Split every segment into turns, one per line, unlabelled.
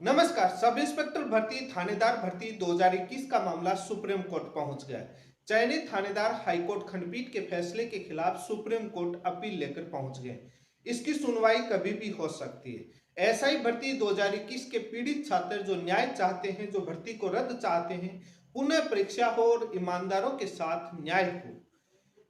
नमस्कार। Sub inspector भर्ती थानेदार भर्ती 2021 का मामला सुप्रीम कोर्ट पहुंच गया। चयनित थानेदार हाईकोर्ट खंडपीठ के फैसले के खिलाफ सुप्रीम कोर्ट अपील लेकर पहुंच गए। इसकी सुनवाई कभी भी हो सकती है। एसआई भर्ती 2021 के पीड़ित छात्र जो न्याय चाहते हैं, जो भर्ती को रद्द चाहते हैं, पुनः परीक्षा हो और ईमानदारों के साथ न्याय हो,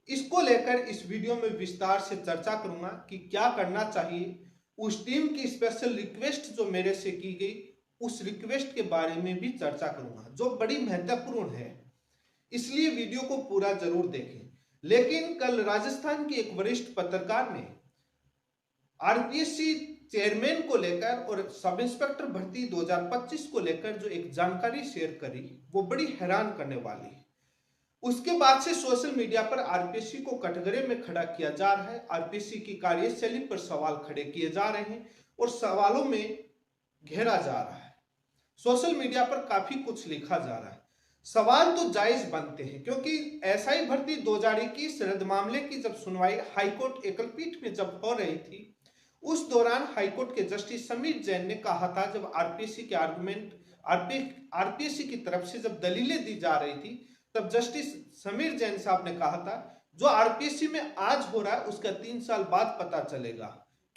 इसको लेकर इस वीडियो में विस्तार से चर्चा करूंगा कि क्या करना चाहिए। उस टीम की स्पेशल रिक्वेस्ट जो मेरे से की गई, उस रिक्वेस्ट के बारे में भी चर्चा करूंगा जो बड़ी महत्वपूर्ण है, इसलिए वीडियो को पूरा जरूर देखें। लेकिन कल राजस्थान के एक वरिष्ठ पत्रकार ने आरपीएससी चेयरमैन को लेकर और सब इंस्पेक्टर भर्ती 2025 को लेकर जो एक जानकारी शेयर करी, वो बड़ी हैरान करने वाली है। उसके बाद से सोशल मीडिया पर आरपीएससी को कटघरे में खड़ा किया जा रहा है। आरपीएससी की कार्यशैली पर सवाल खड़े किए जा रहे हैं और सवालों में घेरा जा रहा है। सोशल मीडिया पर काफी कुछ लिखा जा रहा है। सवाल तो जायज बनते हैं, क्योंकि एसआई भर्ती 2021 रद्द मामले की जब सुनवाई हाईकोर्ट एकल पीठ में जब हो रही थी, उस दौरान हाईकोर्ट के जस्टिस समीर जैन ने कहा था, जब आरपीएससी के आर्गुमेंट आरपीएससी की तरफ से जब दलीलें दी जा रही थी, तब जस्टिस समीर जैन साहब ने कहा था, जो आरपीएससी में आज हो रहा है उसका 3 साल बाद पता चलेगा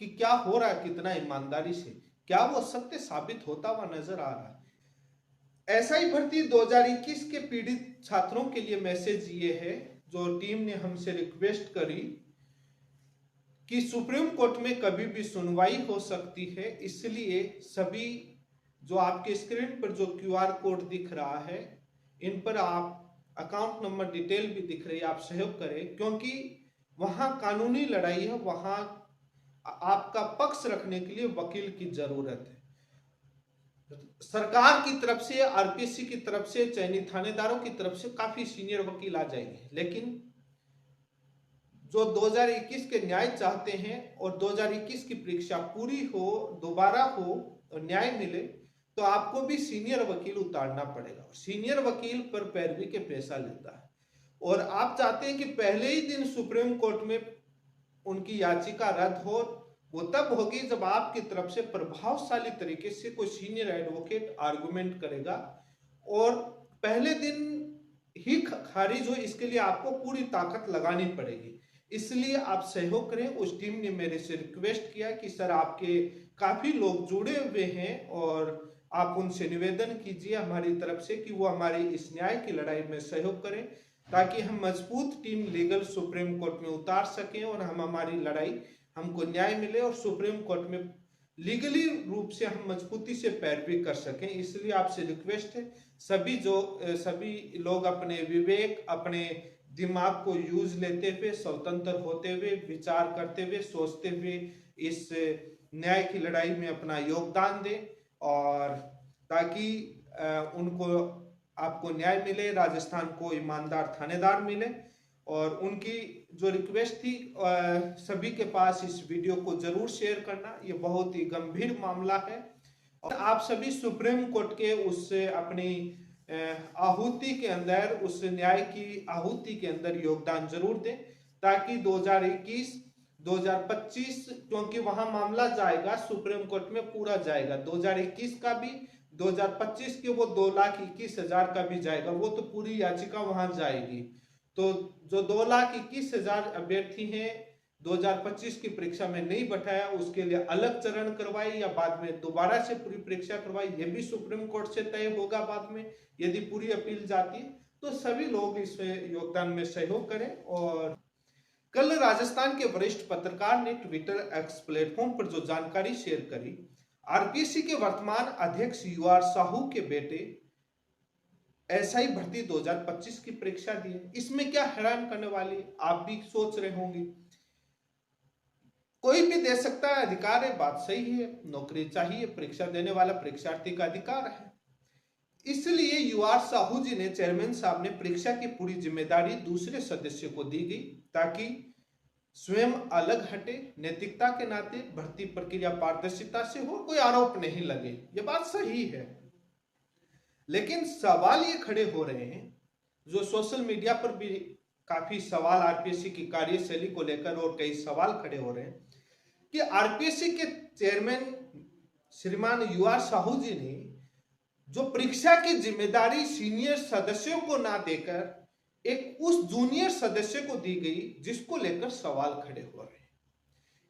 कि क्या हो रहा है, कितना ईमानदारी से, क्या वो सत्य साबित होता हुआ नजर आ रहा है। एसआई भर्ती 2021 के पीड़ित छात्रों के लिए मैसेज ये है, जो टीम ने हमसे रिक्वेस्ट करी कि सुप्रीम कोर्ट में कभी भी सुनवाई हो सकती है, इसलिए सभी जो आपके स्क्रीन पर जो क्यूआर कोड दिख रहा है, इन पर आप अकाउंट नंबर डिटेल भी दिख रही है, आप सहयोग करें, क्योंकि वहां कानूनी लड़ाई है, वहां आपका पक्ष रखने के लिए वकील की जरूरत है। सरकार की तरफ से, आरपीएससी की तरफ से, चयनित थानेदारों की तरफ से काफी सीनियर वकील आ जाएंगे, लेकिन जो 2021 के न्याय चाहते हैं और 2021 की परीक्षा पूरी हो, दोबारा हो और न्याय मिले, तो आपको भी सीनियर वकील उतारना पड़ेगा। सीनियर वकील पर पैरवी के पैसा लेता है, और आप चाहते हैं कि पहले ही दिन सुप्रीम कोर्ट में उनकी याचिका रद्द हो। वो तब होगी जब आपकी तरफ से प्रभावशाली तरीके से कोई सीनियर एडवोकेट आर्गुमेंट करेगा और पहले दिन ही खारिज हो। इसके लिए आपको पूरी ताकत लगानी पड़ेगी, इसलिए आप सहयोग करें। उस टीम ने मेरे से रिक्वेस्ट किया कि सर, आपके काफी लोग जुड़े हुए हैं और आप उनसे निवेदन कीजिए हमारी तरफ से कि वो हमारी इस न्याय की लड़ाई में सहयोग करें, ताकि हम मजबूत टीम लीगल सुप्रीम कोर्ट में उतार सकें और हम हमारी लड़ाई, हमको न्याय मिले और सुप्रीम कोर्ट में लीगली रूप से हम मजबूती से पैरवी कर सकें। इसलिए आपसे रिक्वेस्ट है, सभी लोग अपने विवेक, अपने दिमाग को यूज लेते हुए, स्वतंत्र होते हुए, विचार करते हुए, सोचते हुए इस न्याय की लड़ाई में अपना योगदान दें, और ताकि उनको, आपको न्याय मिले, राजस्थान को ईमानदार थानेदार मिले। और उनकी जो रिक्वेस्ट थी, सभी के पास इस वीडियो को जरूर शेयर करना। ये बहुत ही गंभीर मामला है और आप सभी सुप्रीम कोर्ट के उस अपनी आहुति के अंदर, उस न्याय की आहुति के अंदर योगदान जरूर दें, ताकि 2021 2025, क्योंकि वहां मामला जाएगा सुप्रीम कोर्ट में, पूरा जाएगा 2021 का भी, 2025 के वो 2,21,000 का भी जाएगा, वो तो पूरी याचिका वहां जाएगी। तो जो 2,21,000 अभ्यर्थी हैं 2025 की परीक्षा में नहीं बैठाया, उसके लिए अलग चरण करवाई या बाद में दोबारा से पूरी परीक्षा करवाई, ये भी सुप्रीम कोर्ट से तय होगा बाद में, यदि पूरी अपील जाती है। तो सभी लोग इस योगदान में सहयोग करें। और कल राजस्थान के वरिष्ठ पत्रकार ने ट्विटर एक्स प्लेटफॉर्म पर जो जानकारी शेयर करी, आरपीएससी के वर्तमान अध्यक्ष यूआर साहू के बेटे एसआई भर्ती 2025 की परीक्षा दी है। इसमें क्या हैरान करने वाली, आप भी सोच रहे होंगे। कोई भी दे सकता है, अधिकार है, बात सही है, नौकरी चाहिए, परीक्षा देने वाला परीक्षार्थी का अधिकार है। इसलिए यूआर साहू जी ने, चेयरमैन साहब ने, परीक्षा की पूरी जिम्मेदारी दूसरे सदस्य को दी गई, ताकि स्वयं अलग हटे, नैतिकता के नाते भर्ती प्रक्रिया पारदर्शिता से हो, कोई आरोप नहीं लगे। ये बात सही है, लेकिन सवाल ये खड़े हो रहे हैं, जो सोशल मीडिया पर भी काफी सवाल आरपीएससी की कार्यशैली को लेकर और कई सवाल खड़े हो रहे हैं, कि आरपीएससी के चेयरमैन श्रीमान UR साहू जी ने जो परीक्षा की जिम्मेदारी सीनियर सदस्यों को ना देकर एक उस जूनियर सदस्य को दी गई, जिसको लेकर सवाल खड़े हो रहे हैं।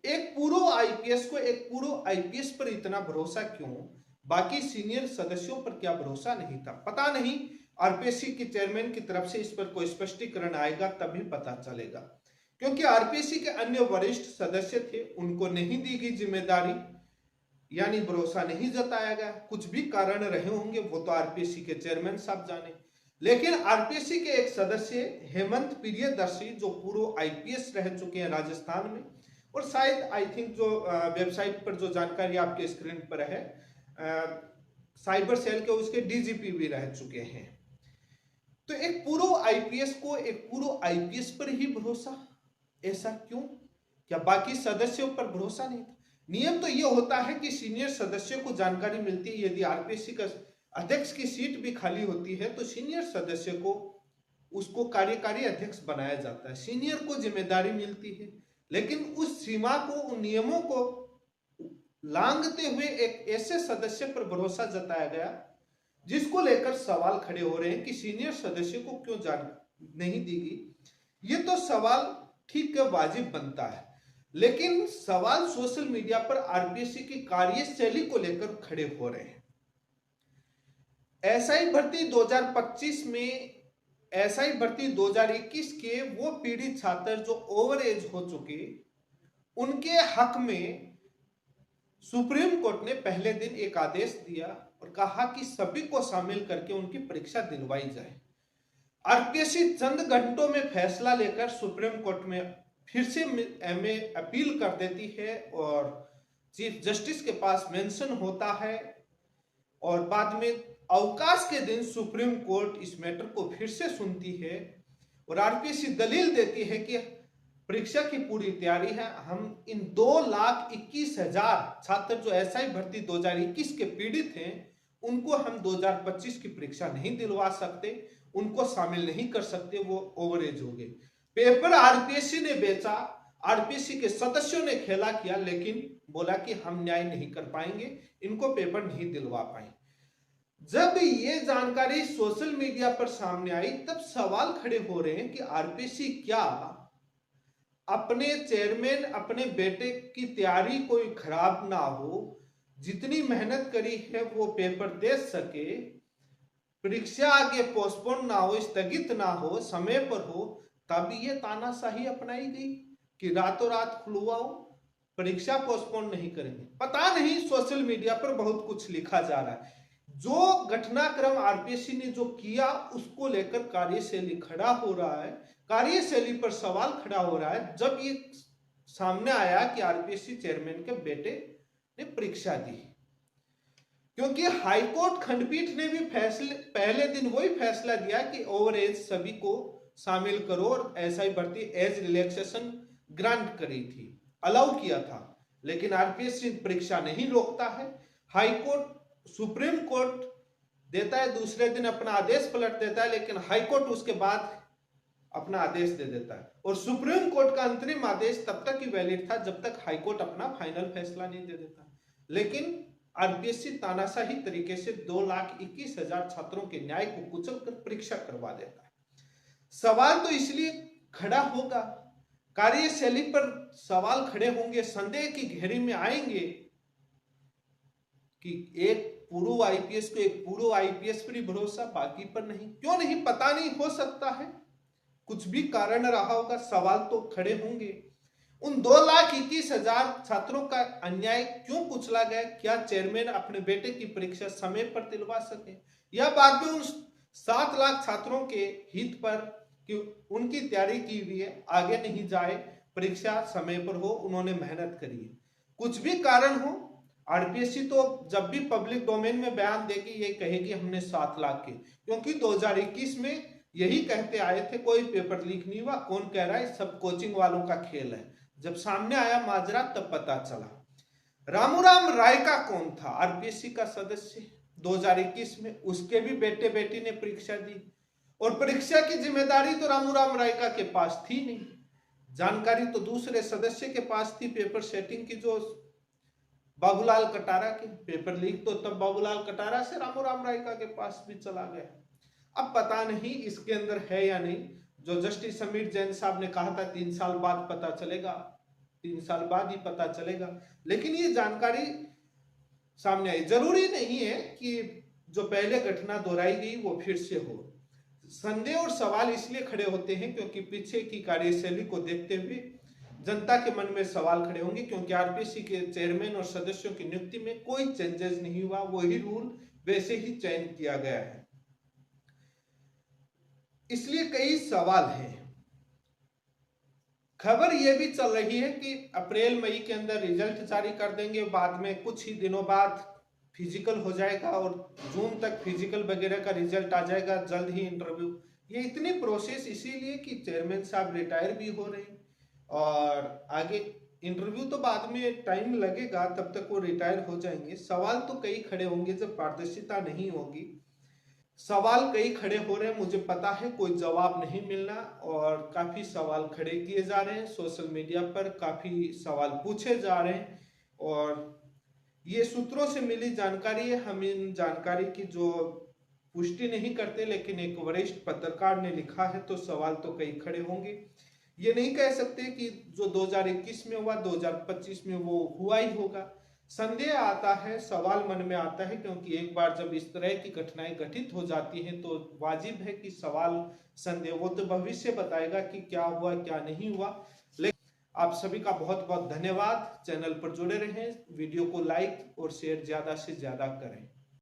एक पूर्व आईपीएस को, एक पूर्व आईपीएस पर इतना भरोसा क्यों? बाकी सीनियर सदस्यों पर क्या भरोसा नहीं था? पता नहीं, आरपीएससी के चेयरमैन की तरफ से इस पर कोई स्पष्टीकरण आएगा तभी पता चलेगा, क्योंकि आरपीएससी के अन्य वरिष्ठ सदस्य थे, उनको नहीं दी गई जिम्मेदारी, यानी भरोसा नहीं जताया गया। कुछ भी कारण रहे होंगे, वो तो आरपीएससी के चेयरमैन साहब जाने। लेकिन आरपीएससी के एक सदस्य हेमंत प्रियदर्शी, जो पूर्व आईपीएस रह चुके हैं राजस्थान में, और शायद आई थिंक जो वेबसाइट पर जो जानकारी आपके स्क्रीन पर है, साइबर सेल के उसके डीजीपी भी रह चुके हैं। तो एक पूर्व आईपीएस को एक पूर्व आईपीएस पर ही भरोसा, ऐसा क्यों? क्या बाकी सदस्यों पर भरोसा नहीं था? नियम तो यह होता है कि सीनियर सदस्यों को जानकारी मिलती है। यदि आरपीएससी का अध्यक्ष की सीट भी खाली होती है तो सीनियर सदस्य को उसको कार्यकारी अध्यक्ष बनाया जाता है, सीनियर को जिम्मेदारी मिलती है। लेकिन उस सीमा को, उन नियमों को लांघते हुए एक ऐसे सदस्य पर भरोसा जताया गया जिसको लेकर सवाल खड़े हो रहे हैं कि सीनियर सदस्य को क्यों जानकारी नहीं दी गई। ये तो सवाल ठीक है, वाजिब बनता है, लेकिन सवाल सोशल मीडिया पर आरपीएससी की कार्यशैली को लेकर खड़े हो रहे हैं। एसआई भर्ती 2025 में, एसआई भर्ती 2021 के वो पीड़ित छात्र जो ओवर एज हो चुके, उनके हक में सुप्रीम कोर्ट ने पहले दिन एक आदेश दिया और कहा कि सभी को शामिल करके उनकी परीक्षा दिलवाई जाए। आरपीएससी चंद घंटों में फैसला लेकर सुप्रीम कोर्ट में फिर से अपील कर देती है और चीफ जस्टिस के पास मेंशन होता है, और बाद में अवकाश के दिन सुप्रीम कोर्ट इस मैटर को फिर से सुनती है और आरपीएससी दलील देती है कि परीक्षा की पूरी तैयारी है, हम इन 2,21,000 छात्र जो एसआई भर्ती 2021 के पीड़ित हैं, उनको हम 2025 की परीक्षा नहीं दिलवा सकते, उनको शामिल नहीं कर सकते, वो ओवरेज हो गए। पेपर आरपीएससी ने बेचा, आरपीएससी के सदस्यों ने खेला किया, लेकिन बोला कि हम न्याय नहीं कर पाएंगे, इनको पेपर नहीं दिलवा पाएंगे। जब ये जानकारी सोशल मीडिया पर सामने आई तब सवाल खड़े हो रहे हैं कि आरपीएससी क्या अपने चेयरमैन, अपने बेटे की तैयारी कोई खराब ना हो, जितनी मेहनत करी है वो पेपर दे सके, परीक्षा आगे पोस्टपोन ना हो, स्थगित ना हो, समय पर हो, तभी ये तानाशाही अपनाई गई कि रातों रात खुलवाओ, परीक्षा पोस्टपोन नहीं करेंगे। पता नहीं, सोशल मीडिया पर बहुत कुछ लिखा जा रहा है। जो घटनाक्रम आरपीएससी ने जो किया उसको लेकर कार्यशैली खड़ा हो रहा है, कार्यशैली पर सवाल खड़ा हो रहा है जब ये सामने आया कि आरपीएससी चेयरमैन के बेटे ने परीक्षा दी। क्योंकि हाईकोर्ट खंडपीठ ने भी पहले दिन वही फैसला दिया कि ओवर एज सभी को शामिल करो और एसआई भर्ती एज रिलैक्सेशन ग्रांट करी थी, अलाउ किया था, लेकिन आरपीएससी परीक्षा नहीं रोकता है। हाईकोर्ट, सुप्रीम कोर्ट देता है, दूसरे दिन अपना आदेश पलट देता है, लेकिन हाईकोर्ट उसके बाद अपना आदेश दे देता है। और सुप्रीम कोर्ट का अंतरिम आदेश तब तक ही वैलिड था जब तक हाईकोर्ट अपना फाइनल फैसला नहीं दे देता। लेकिन आरपीएससी तानाशाही तरीके से 2,21,000 छात्रों के न्याय को कुचल कर परीक्षा करवा देता है। सवाल तो इसलिए खड़ा होगा, कार्यशैली पर सवाल खड़े होंगे, संदेह की घेरी में आएंगे कि एक पूर्व आईपीएस को एक पूर्व आईपीएस पर ही भरोसा, बाकी पर नहीं। क्यों नहीं, पता नहीं, हो सकता है कुछ भी कारण रहा होगा, सवाल तो खड़े होंगे। उन 2,21,000 छात्रों का अन्याय क्यों कुचला गया? क्या चेयरमैन अपने बेटे की परीक्षा समय पर दिलवा सके, या बाद में उन 7 लाख छात्रों के हित पर कि उनकी तैयारी की हुई है, आगे नहीं जाए, परीक्षा समय पर हो, उन्होंने मेहनत करी है, कुछ भी कारण हो, आरपीएससी तो जब भी पब्लिक डोमेन में बयान देगी ये कहेगी हमने 7 लाख के, क्योंकि 2021 में यही कहते आए थे कोई पेपर लीक नहीं हुआ, कौन कह रहा है, सब कोचिंग वालों का खेल है। जब सामने आया माजरा तब पता चला। रामूराम रायका कौन था? आरपीएससी का सदस्य 2021 में, उसके भी बेटे बेटी ने परीक्षा दी और परीक्षा की जिम्मेदारी तो रामूराम रायका के पास थी नहीं, जानकारी तो दूसरे सदस्य के पास थी। पेपर सेटिंग की जो बाबूलाल कटारा के पेपर लीक, तो तब बाबूलाल कटारा से रामूराम रायका के पास भी चला गया। अब पता नहीं इसके अंदर है या नहीं। जो जस्टिस समीर जैन साहब ने कहा था 3 साल बाद पता चलेगा, 3 साल बाद ही पता चलेगा, लेकिन ये जानकारी सामने आई। जरूरी नहीं है कि जो पहले घटना दोहराई गई वो फिर से हो। संदेह और सवाल इसलिए खड़े होते हैं क्योंकि पीछे की कार्यशैली को देखते हुए जनता के मन में सवाल खड़े होंगे, क्योंकि आरपीसी के चेयरमैन और सदस्यों की नियुक्ति में कोई चेंजेस नहीं हुआ, वही रूल वैसे ही चयन किया गया है। इसलिए कई सवाल हैं। खबर यह भी चल रही है कि अप्रैल मई के अंदर रिजल्ट जारी कर देंगे, बाद में कुछ ही दिनों बाद फिजिकल हो जाएगा और जून तक फिजिकल वगैरह का रिजल्ट आ जाएगा, जल्द ही इंटरव्यू। ये इतनी प्रोसेस इसीलिए कि चेयरमैन साहब रिटायर भी हो रहे हैं और आगे इंटरव्यू तो बाद में टाइम लगेगा, तब तक वो रिटायर हो जाएंगे। सवाल तो कई खड़े होंगे जब पारदर्शिता नहीं होगी। सवाल कई खड़े हो रहे हैं, मुझे पता है कोई जवाब नहीं मिलना, और काफी सवाल खड़े किए जा रहे हैं सोशल मीडिया पर, काफी सवाल पूछे जा रहे हैं और ये सूत्रों से मिली जानकारी है। हम इन जानकारी की जो पुष्टि नहीं करते, लेकिन एक वरिष्ठ पत्रकार ने लिखा है तो सवाल तो कई खड़े होंगे। ये नहीं कह सकते कि जो 2021 में हुआ 2025 में वो हुआ ही होगा। संदेह आता है, सवाल मन में आता है, क्योंकि एक बार जब इस तरह की घटनाएं घटित हो जाती हैं तो वाजिब है कि सवाल संदेह, वो तो भविष्य बताएगा कि क्या हुआ क्या नहीं हुआ। लेकिन आप सभी का बहुत बहुत धन्यवाद। चैनल पर जुड़े रहें, वीडियो को लाइक और शेयर ज्यादा से ज्यादा करें।